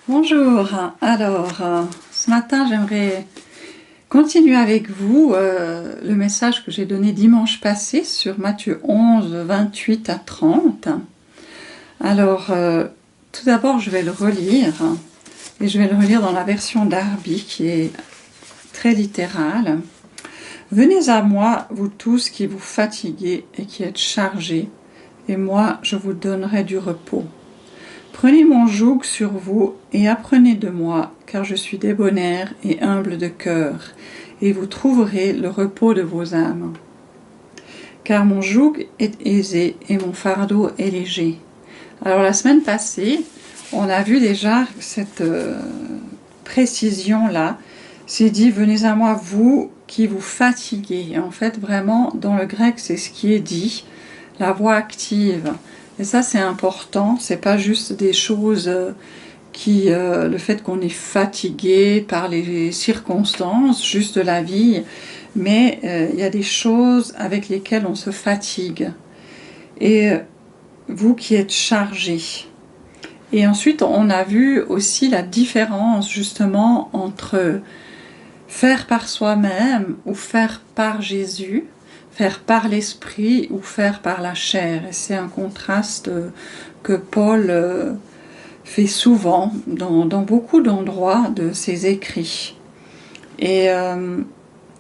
Bonjour, alors ce matin j'aimerais continuer avec vous le message que j'ai donné dimanche passé sur Matthieu 11, 28 à 30. Alors tout d'abord je vais le relire et je vais le relire dans la version Darby qui est très littérale. Venez à moi, vous tous qui vous fatiguez et qui êtes chargés, et moi je vous donnerai du repos. Prenez mon joug sur vous et apprenez de moi, car je suis débonnaire et humble de cœur, et vous trouverez le repos de vos âmes. Car mon joug est aisé et mon fardeau est léger. Alors la semaine passée, on a vu déjà cette précision-là. C'est dit, venez à moi, vous qui vous fatiguez. Et en fait, vraiment, dans le grec, c'est ce qui est dit, la voix active. Et ça, c'est important, c'est pas juste des choses le fait qu'on est fatigué par les circonstances, juste de la vie, mais il y a des choses avec lesquelles on se fatigue. Et vous qui êtes chargés. Et ensuite, on a vu aussi la différence justement entre faire par soi-même ou faire par Jésus, faire par l'esprit ou faire par la chair. Et c'est un contraste que Paul fait souvent dans beaucoup d'endroits de ses écrits. Et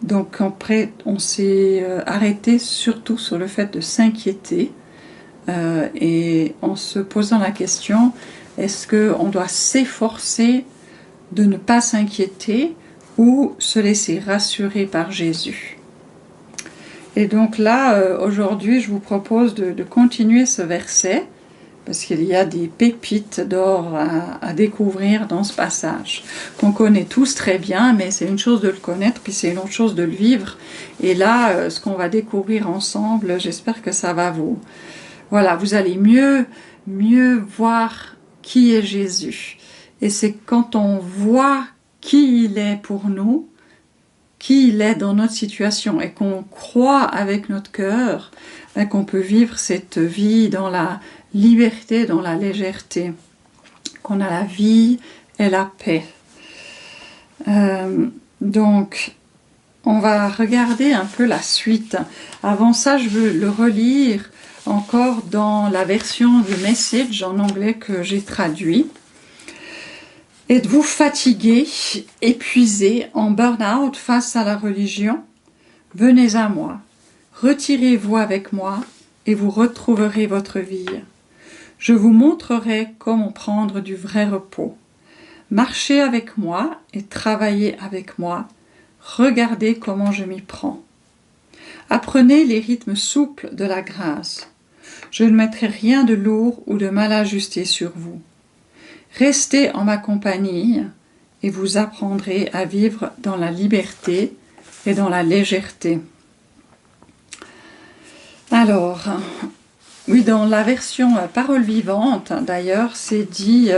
donc après, on s'est arrêté surtout sur le fait de s'inquiéter et en se posant la question, est-ce qu'on doit s'efforcer de ne pas s'inquiéter ou se laisser rassurer par Jésus? Et donc là, aujourd'hui, je vous propose de continuer ce verset, parce qu'il y a des pépites d'or à découvrir dans ce passage, qu'on connaît tous très bien, mais c'est une chose de le connaître, puis c'est une autre chose de le vivre. Et là, ce qu'on va découvrir ensemble, j'espère que ça va vous... Voilà, vous allez mieux voir qui est Jésus. Et c'est quand on voit qui il est pour nous, qui il est dans notre situation et qu'on croit avec notre cœur, qu'on peut vivre cette vie dans la liberté, dans la légèreté, qu'on a la vie et la paix. Donc, on va regarder un peu la suite. Avant ça, je veux le relire encore dans la version du Message en anglais que j'ai traduit. Êtes-vous fatigué, épuisé, en burn-out face à la religion? Venez à moi, retirez-vous avec moi et vous retrouverez votre vie. Je vous montrerai comment prendre du vrai repos. Marchez avec moi et travaillez avec moi. Regardez comment je m'y prends. Apprenez les rythmes souples de la grâce. Je ne mettrai rien de lourd ou de mal ajusté sur vous. Restez en ma compagnie et vous apprendrez à vivre dans la liberté et dans la légèreté. Alors, oui, dans la version parole vivante, d'ailleurs, c'est dit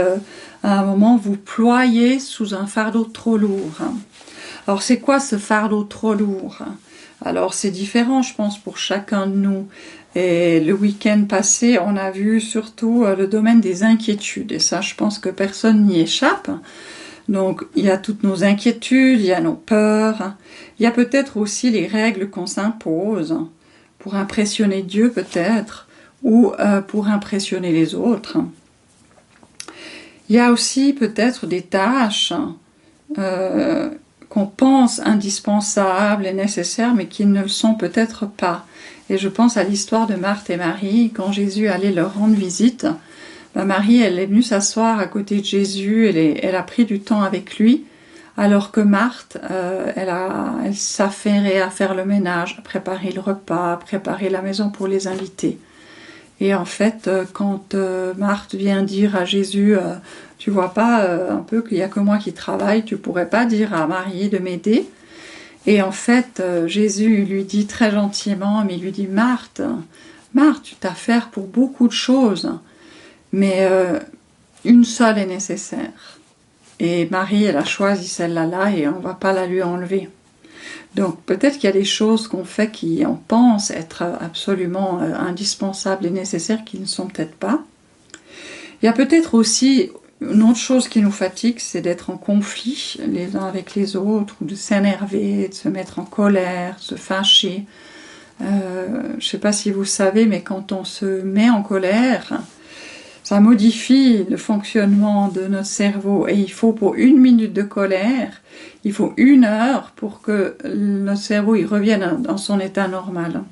à un moment, vous ployez sous un fardeau trop lourd. Alors, c'est quoi ce fardeau trop lourd? Alors, c'est différent, je pense, pour chacun de nous. Et le week-end passé, on a vu surtout le domaine des inquiétudes. Et ça, je pense que personne n'y échappe. Donc, il y a toutes nos inquiétudes, il y a nos peurs. Il y a peut-être aussi les règles qu'on s'impose pour impressionner Dieu, peut-être, ou pour impressionner les autres. Il y a aussi peut-être des tâches qu'on pense indispensables et nécessaires, mais qui ne le sont peut-être pas. Et je pense à l'histoire de Marthe et Marie, quand Jésus allait leur rendre visite. Marie, elle est venue s'asseoir à côté de Jésus, elle a pris du temps avec lui, alors que Marthe, elle s'affairait à faire le ménage, à préparer le repas, à préparer la maison pour les invités. Et en fait, quand Marthe vient dire à Jésus, tu vois pas un peu qu'il n'y a que moi qui travaille, tu pourrais pas dire à Marie de m'aider? Et en fait, Jésus lui dit très gentiment, mais il lui dit, Marthe, tu t'affaires pour beaucoup de choses, mais une seule est nécessaire. Et Marie, elle a choisi celle-là et on ne va pas la lui enlever. Donc peut-être qu'il y a des choses qu'on fait qui on pense être absolument indispensables et nécessaires qui ne sont peut-être pas. Il y a peut-être aussi Une autre chose qui nous fatigue, c'est d'être en conflit les uns avec les autres, ou de s'énerver, de se mettre en colère, de se fâcher. Je ne sais pas si vous savez, mais quand on se met en colère, ça modifie le fonctionnement de notre cerveau. Et il faut pour 1 minute de colère, il faut 1 heure pour que notre cerveau il revienne dans son état normal.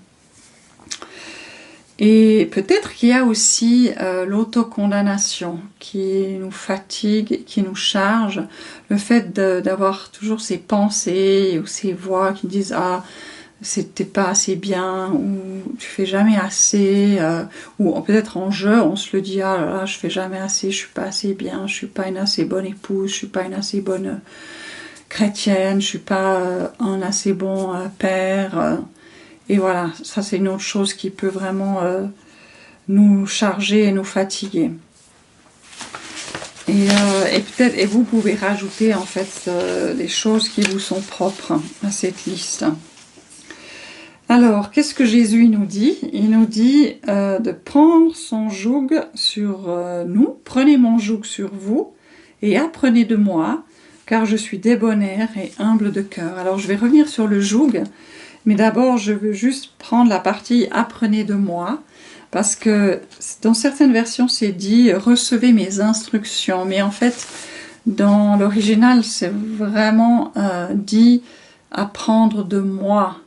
Et peut-être qu'il y a aussi l'autocondamnation qui nous fatigue, qui nous charge, le fait d'avoir toujours ces pensées ou ces voix qui disent « Ah, c'était pas assez bien » ou « Tu fais jamais assez » ou peut-être en jeu, on se le dit « Ah là là, je fais jamais assez, je suis pas assez bien, je suis pas une assez bonne épouse, je suis pas une assez bonne chrétienne, je suis pas un assez bon père ». Et voilà, ça c'est une autre chose qui peut vraiment nous charger et nous fatiguer. Et peut-être, et vous pouvez rajouter en fait les choses qui vous sont propres à cette liste. Alors, qu'est-ce que Jésus nous dit? Il nous dit de prendre son joug sur nous. Prenez mon joug sur vous et apprenez de moi, car je suis débonnaire et humble de cœur. Alors, je vais revenir sur le joug. Mais d'abord, je veux juste prendre la partie « Apprenez de moi » parce que dans certaines versions, c'est dit « Recevez mes instructions ». Mais en fait, dans l'original, c'est vraiment dit « Apprendre de moi ».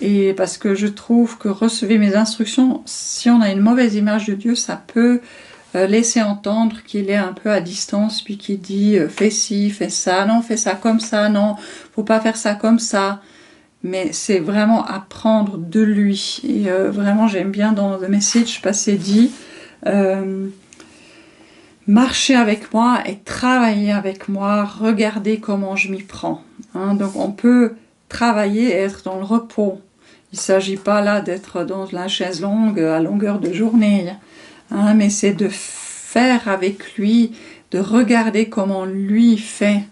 Et parce que je trouve que « Recevez mes instructions », si on a une mauvaise image de Dieu, ça peut laisser entendre qu'il est un peu à distance, puis qu'il dit « Fais ci, fais ça, non, fais ça comme ça, non, faut pas faire ça comme ça ». Mais c'est vraiment apprendre de lui. Et vraiment, j'aime bien dans le message passé dit marcher avec moi et travailler avec moi, regardez comment je m'y prends. Hein, donc on peut travailler et être dans le repos. Il ne s'agit pas là d'être dans la chaise longue à longueur de journée. Hein, mais c'est de faire avec lui, de regarder comment lui fait.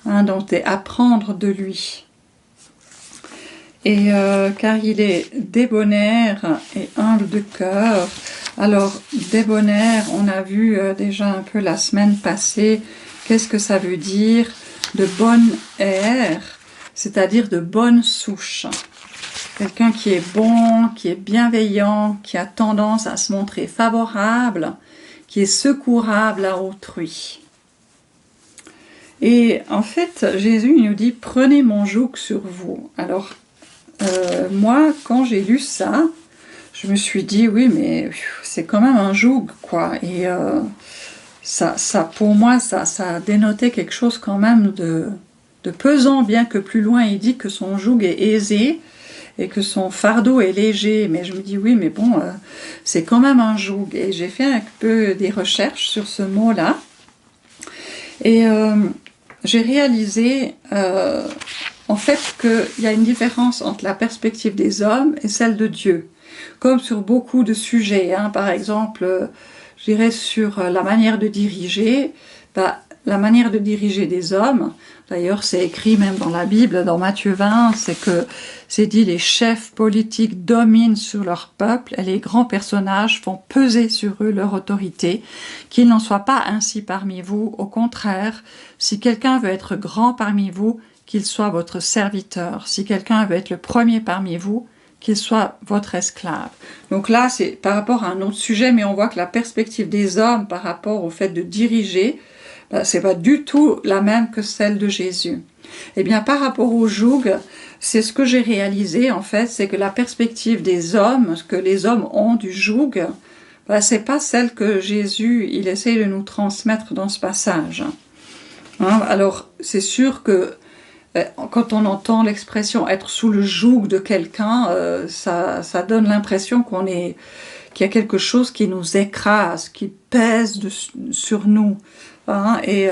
Hein, donc et apprendre de lui. Et car il est débonnaire et humble de cœur. Alors, débonnaire, on a vu déjà un peu la semaine passée, qu'est-ce que ça veut dire? De bonne air, c'est-à-dire de bonne souche. Quelqu'un qui est bon, qui est bienveillant, qui a tendance à se montrer favorable, qui est secourable à autrui. Et en fait, Jésus nous dit « Prenez mon joug sur vous ». Alors, moi, quand j'ai lu ça, je me suis dit, oui, mais c'est quand même un joug, quoi. Et ça, pour moi, ça dénotait quelque chose quand même de pesant, bien que plus loin, il dit que son joug est aisé et que son fardeau est léger. Mais je me dis, oui, mais bon, c'est quand même un joug. Et j'ai fait un peu des recherches sur ce mot-là. Et j'ai réalisé... en fait, qu'il y a une différence entre la perspective des hommes et celle de Dieu. Comme sur beaucoup de sujets, hein, par exemple, je dirais sur la manière de diriger, la manière de diriger des hommes, d'ailleurs c'est écrit même dans la Bible, dans Matthieu 20, c'est dit les chefs politiques dominent sur leur peuple et les grands personnages font peser sur eux leur autorité, qu'il n'en soit pas ainsi parmi vous, au contraire, si quelqu'un veut être grand parmi vous, qu'il soit votre serviteur. Si quelqu'un veut être le premier parmi vous, qu'il soit votre esclave. Donc là, c'est par rapport à un autre sujet, mais on voit que la perspective des hommes par rapport au fait de diriger, c'est pas du tout la même que celle de Jésus. Eh bien, par rapport au joug, c'est ce que j'ai réalisé, en fait, c'est que la perspective des hommes, ce que les hommes ont du joug, c'est pas celle que Jésus, il essaie de nous transmettre dans ce passage. Hein, alors, c'est sûr que quand on entend l'expression être sous le joug de quelqu'un, ça donne l'impression qu'il y a quelque chose qui nous écrase, qui pèse sur nous. Hein, et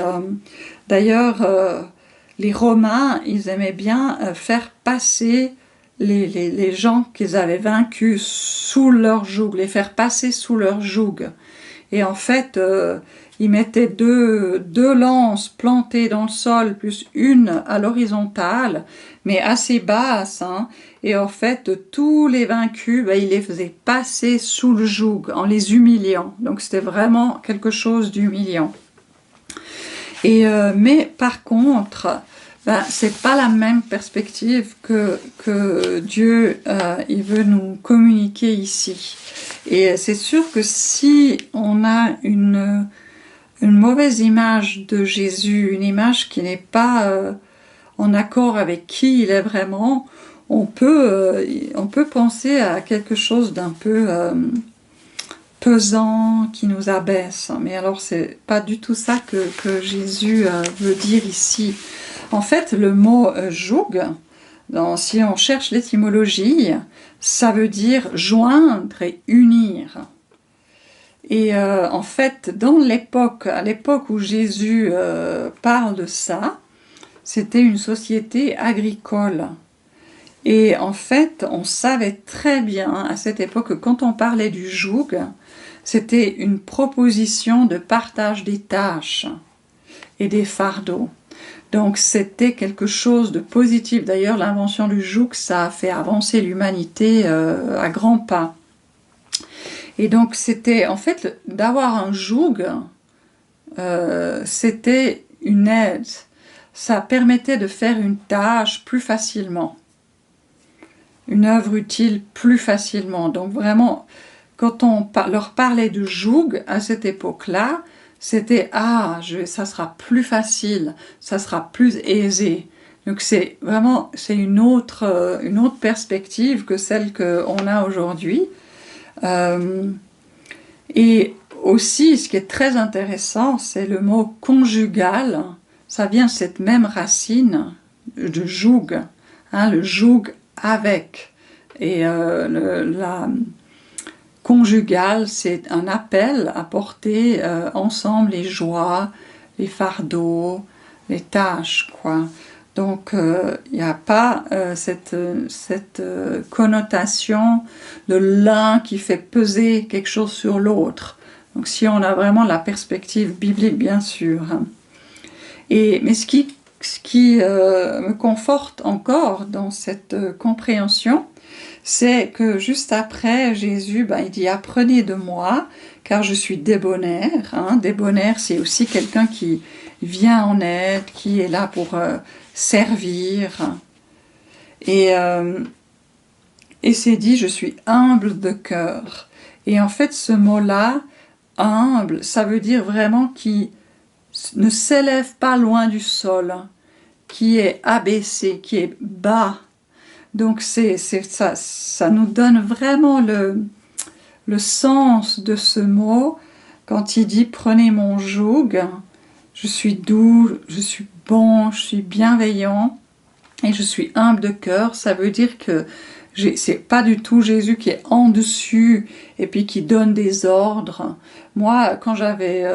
d'ailleurs, les Romains, ils aimaient bien faire passer les gens qu'ils avaient vaincus sous leur joug, les faire passer sous leur joug. Et en fait, ils mettaient deux lances plantées dans le sol, plus une à l'horizontale, mais assez basse. Hein, et en fait, tous les vaincus, ils les faisaient passer sous le joug, en les humiliant. Donc c'était vraiment quelque chose d'humiliant. Mais par contre, ben, c'est pas la même perspective que Dieu il veut nous communiquer ici. Et c'est sûr que si on a une mauvaise image de Jésus, une image qui n'est pas en accord avec qui il est vraiment, on peut penser à quelque chose d'un peu pesant, qui nous abaisse. Mais alors, c'est pas du tout ça que Jésus veut dire ici. En fait, le mot joug, si on cherche l'étymologie, ça veut dire joindre et unir. Et en fait, à l'époque où Jésus parle de ça, c'était une société agricole. Et en fait, on savait très bien à cette époque que quand on parlait du joug, c'était une proposition de partage des tâches et des fardeaux. Donc c'était quelque chose de positif. D'ailleurs, l'invention du joug, ça a fait avancer l'humanité à grands pas. Et donc c'était, en fait, d'avoir un joug, c'était une aide. Ça permettait de faire une tâche plus facilement, une œuvre utile plus facilement. Donc vraiment, quand on leur parlait de joug à cette époque-là, c'était ça sera plus facile, ça sera plus aisé. Donc c'est vraiment une autre perspective que celle qu'on a aujourd'hui. Et aussi, ce qui est très intéressant, c'est le mot conjugal. Ça vient de cette même racine de joug, hein, le joug avec. Et la conjugal, c'est un appel à porter ensemble les joies, les fardeaux, les tâches, quoi. Donc, il n'y a pas cette connotation de l'un qui fait peser quelque chose sur l'autre. Donc, si on a vraiment la perspective biblique, bien sûr. Mais ce qui me conforte encore dans cette compréhension, c'est que juste après, Jésus, il dit « Apprenez de moi, car je suis débonnaire ». Hein. Débonnaire, c'est aussi quelqu'un qui vient en aide, qui est là pour servir. Et c'est dit « Je suis humble de cœur ». Et en fait, ce mot-là, humble, ça veut dire vraiment qui ne s'élève pas loin du sol, qui est abaissé, qui est bas. Donc ça nous donne vraiment le sens de ce mot quand il dit « Prenez mon joug », je suis doux, je suis bon, je suis bienveillant et je suis humble de cœur. Ça veut dire que c'est pas du tout Jésus qui est en dessus et puis qui donne des ordres. Moi, quand j'avais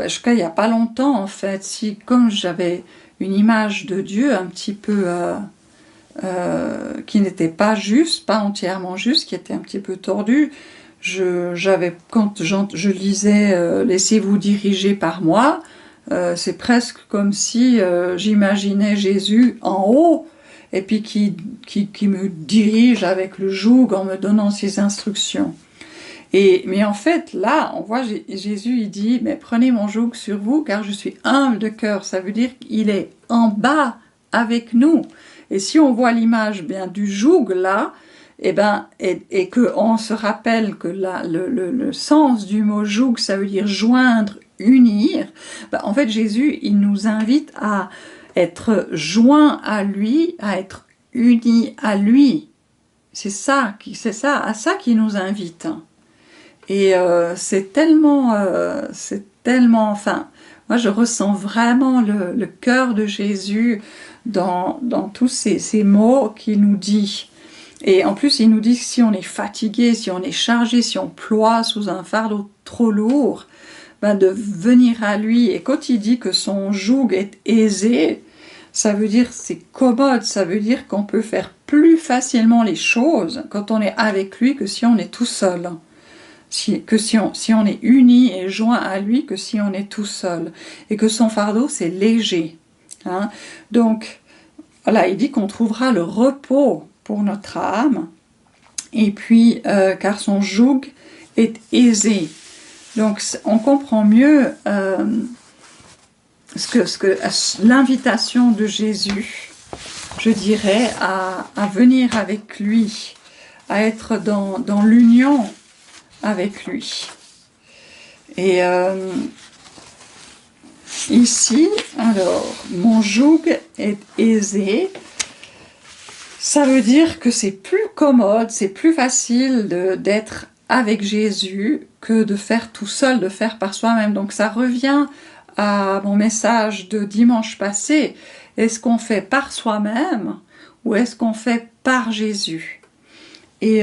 jusqu'à il n'y a pas longtemps en fait, comme j'avais une image de Dieu un petit peu qui n'était pas juste, pas entièrement juste, qui était un petit peu tordue, quand je lisais Laissez-vous diriger par moi, c'est presque comme si j'imaginais Jésus en haut et puis qui me dirige avec le joug en me donnant ses instructions. Mais en fait, là, on voit Jésus, il dit « Mais prenez mon joug sur vous, car je suis humble de cœur ». Ça veut dire qu'il est en bas avec nous. Et si on voit l'image bien du joug là, et qu'on se rappelle que le sens du mot joug, ça veut dire joindre, unir, en fait Jésus, il nous invite à être joints à lui, à être unis à lui. C'est à ça qu'il nous invite. Et c'est tellement, enfin, moi je ressens vraiment le cœur de Jésus dans tous ces mots qu'il nous dit. Et en plus, il nous dit que si on est fatigué, si on est chargé, si on ploie sous un fardeau trop lourd, de venir à lui. Et quand il dit que son joug est aisé, ça veut dire c'est commode, ça veut dire qu'on peut faire plus facilement les choses quand on est avec lui que si on est tout seul. Si on est uni et joint à lui que si on est tout seul. Et que son fardeau, c'est léger. Hein? Donc, voilà, il dit qu'on trouvera le repos pour notre âme, et puis, car son joug est aisé. Donc, on comprend mieux l'invitation de Jésus, je dirais, à venir avec lui, à être dans l'union avec lui. Et ici, alors, mon joug est aisé. Ça veut dire que c'est plus commode, c'est plus facile d'être avec Jésus que de faire tout seul, de faire par soi-même. Donc ça revient à mon message de dimanche passé. Est-ce qu'on fait par soi-même ou est-ce qu'on fait par Jésus? Et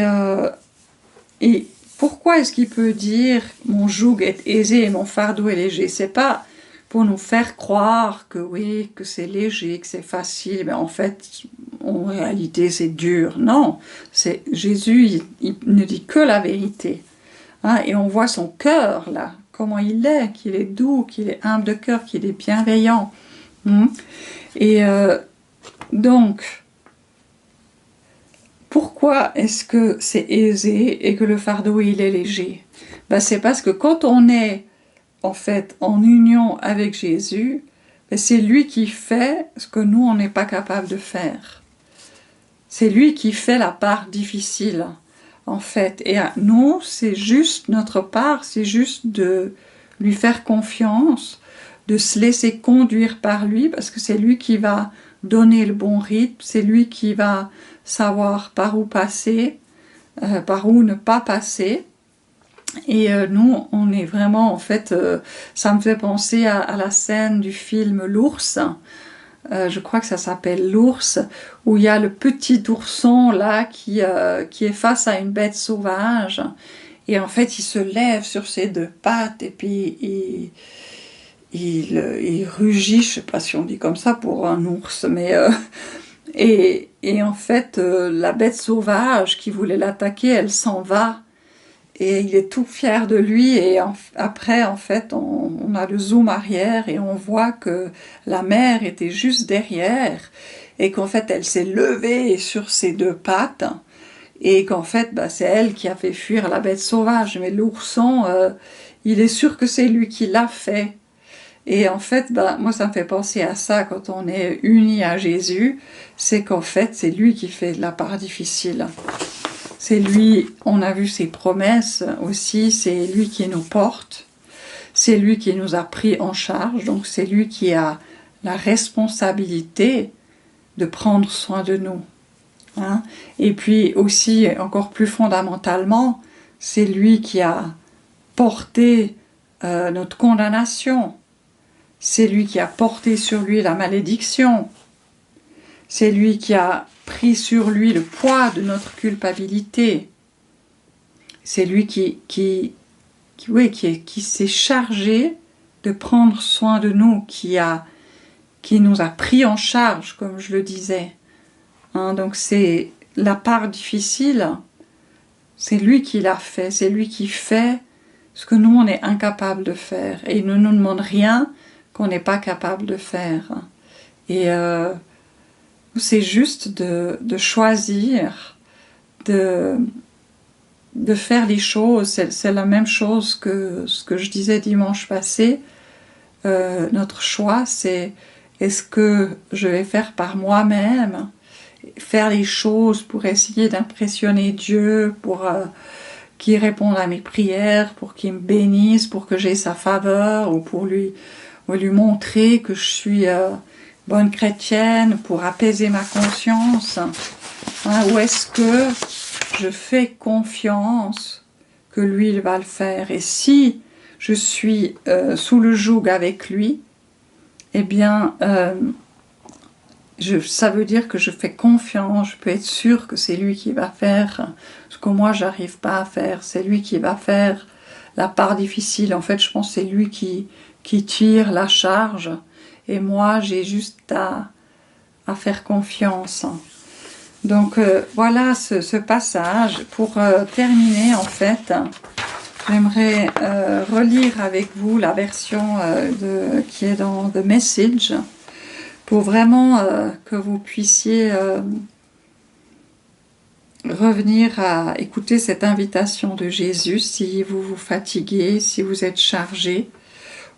pourquoi est-ce qu'il peut dire « mon joug est aisé et mon fardeau est léger » C'est pas pour nous faire croire que oui, que c'est léger, que c'est facile, mais en fait, en réalité, c'est dur. Non, c'est Jésus, il ne dit que la vérité. Hein, et on voit son cœur, là, comment il est, qu'il est doux, qu'il est humble de cœur, qu'il est bienveillant. Et donc, pourquoi est-ce que c'est aisé et que le fardeau, il est léger? Ben, c'est parce que quand on est en fait en union avec Jésus, c'est lui qui fait ce que nous on n'est pas capable de faire. C'est lui qui fait la part difficile en fait, et à nous c'est juste notre part, c'est juste de lui faire confiance, de se laisser conduire par lui, parce que c'est lui qui va donner le bon rythme, c'est lui qui va savoir par où passer, par où ne pas passer. Et nous, on est vraiment, en fait, ça me fait penser à la scène du film L'Ours, je crois que ça s'appelle L'Ours, où il y a le petit ourson là qui est face à une bête sauvage, et en fait il se lève sur ses deux pattes, et puis il rugit, je sais pas si on dit comme ça pour un ours, mais et en fait la bête sauvage qui voulait l'attaquer, elle s'en va. Et il est tout fier de lui, et après, en fait, on a le zoom arrière et on voit que la mère était juste derrière, et qu'en fait, elle s'est levée sur ses deux pattes, et qu'en fait, bah, c'est elle qui a fait fuir la bête sauvage. Mais l'ourson, il est sûr que c'est lui qui l'a fait. Et en fait, bah, moi, ça me fait penser à ça quand on est unis à Jésus, c'est qu'en fait, c'est lui qui fait la part difficile. C'est lui, on a vu ses promesses aussi, c'est lui qui nous porte, c'est lui qui nous a pris en charge, donc c'est lui qui a la responsabilité de prendre soin de nous. Hein. Et puis aussi, encore plus fondamentalement, c'est lui qui a porté notre condamnation, c'est lui qui a porté sur lui la malédiction, c'est lui qui a pris sur lui le poids de notre culpabilité. C'est lui qui s'est chargé de prendre soin de nous, qui nous a pris en charge, comme je le disais. Hein, donc c'est la part difficile, c'est lui qui l'a fait, c'est lui qui fait ce que nous on est incapable de faire. Et il ne nous demande rien qu'on n'est pas capable de faire. Et c'est juste de choisir, de faire les choses. C'est la même chose que ce que je disais dimanche passé. Notre choix, c'est est-ce que je vais faire par moi-même, faire les choses pour essayer d'impressionner Dieu, pour qu'il réponde à mes prières, pour qu'il me bénisse, pour que j'ai sa faveur, ou pour lui montrer que je suis bonne chrétienne, pour apaiser ma conscience, hein, ou est-ce que je fais confiance que lui il va le faire? Et si je suis sous le joug avec lui, eh bien ça veut dire que je fais confiance, je peux être sûre que c'est lui qui va faire ce que moi j'arrive pas à faire, c'est lui qui va faire la part difficile. En fait, je pense que c'est lui qui tire la charge, et moi j'ai juste à faire confiance. Donc voilà ce passage. Pour terminer, en fait, j'aimerais relire avec vous la version qui est dans The Message, pour vraiment que vous puissiez revenir à écouter cette invitation de Jésus si vous vous fatiguez, si vous êtes chargé,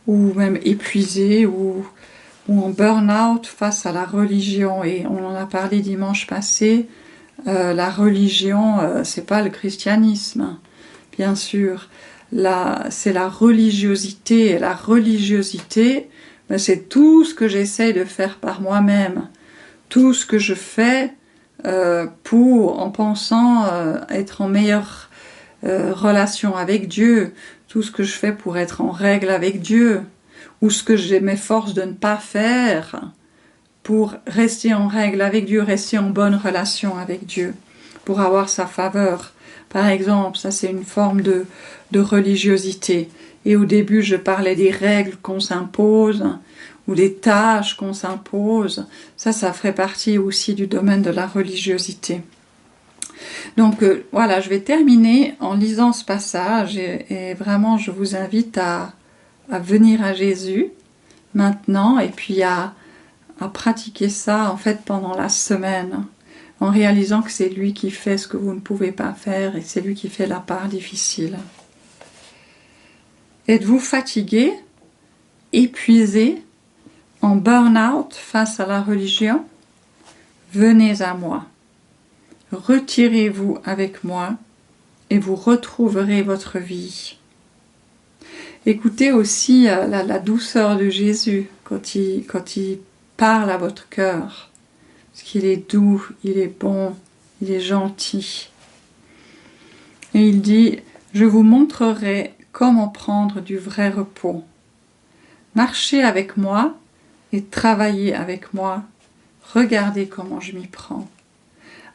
ou même épuisé, ou ou en burn-out face à la religion. Et on en a parlé dimanche passé, la religion, c'est pas le christianisme, bien sûr. C'est la religiosité, et la religiosité, ben, c'est tout ce que j'essaie de faire par moi-même, tout ce que je fais en pensant être en meilleure relation avec Dieu, tout ce que je fais pour être en règle avec Dieu, ou ce que je m'efforce de ne pas faire pour rester en règle avec Dieu, rester en bonne relation avec Dieu, pour avoir sa faveur. Par exemple, ça c'est une forme de religiosité. Et au début, je parlais des règles qu'on s'impose, ou des tâches qu'on s'impose. Ça ferait partie aussi du domaine de la religiosité. Donc voilà, je vais terminer en lisant ce passage et vraiment je vous invite à venir à Jésus maintenant et puis à pratiquer ça en fait pendant la semaine en réalisant que c'est lui qui fait ce que vous ne pouvez pas faire et c'est lui qui fait la part difficile. Êtes-vous fatigué, épuisé, en burn-out face à la religion? Venez à moi. Retirez-vous avec moi et vous retrouverez votre vie. Écoutez aussi la douceur de Jésus quand il parle à votre cœur. Parce qu'il est doux, il est bon, il est gentil. Et il dit, je vous montrerai comment prendre du vrai repos. Marchez avec moi et travaillez avec moi. Regardez comment je m'y prends.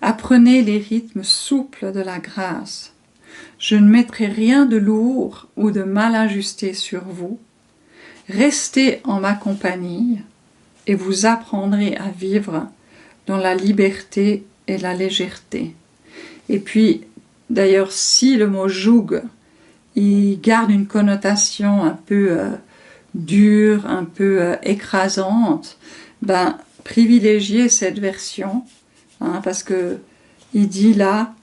Apprenez les rythmes souples de la grâce. Je ne mettrai rien de lourd ou de mal ajusté sur vous. Restez en ma compagnie et vous apprendrez à vivre dans la liberté et la légèreté. Et puis, d'ailleurs, si le mot joug, il garde une connotation un peu dure, un peu écrasante, ben, privilégiez cette version, parce que il dit là,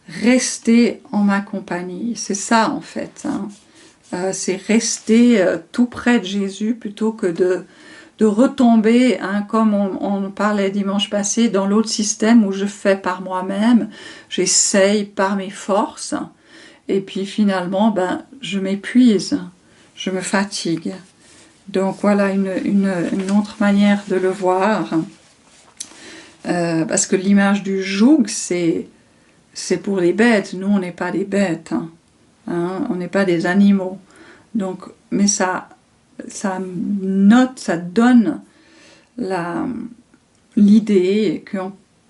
restez en ma compagnie. C'est ça en fait. C'est rester tout près de Jésus plutôt que de retomber, comme on parlait dimanche passé, dans l'autre système où je fais par moi-même, j'essaye par mes forces, et puis finalement, ben, je m'épuise, je me fatigue. Donc voilà une autre manière de le voir, parce que l'image du joug, c'est pour les bêtes. Nous, on n'est pas des bêtes, on n'est pas des animaux. Donc, mais ça donne l'idée que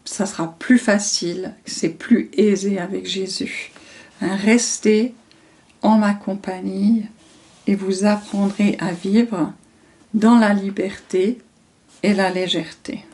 ça sera plus facile, que c'est plus aisé avec Jésus. Restez en ma compagnie et vous apprendrez à vivre dans la liberté et la légèreté.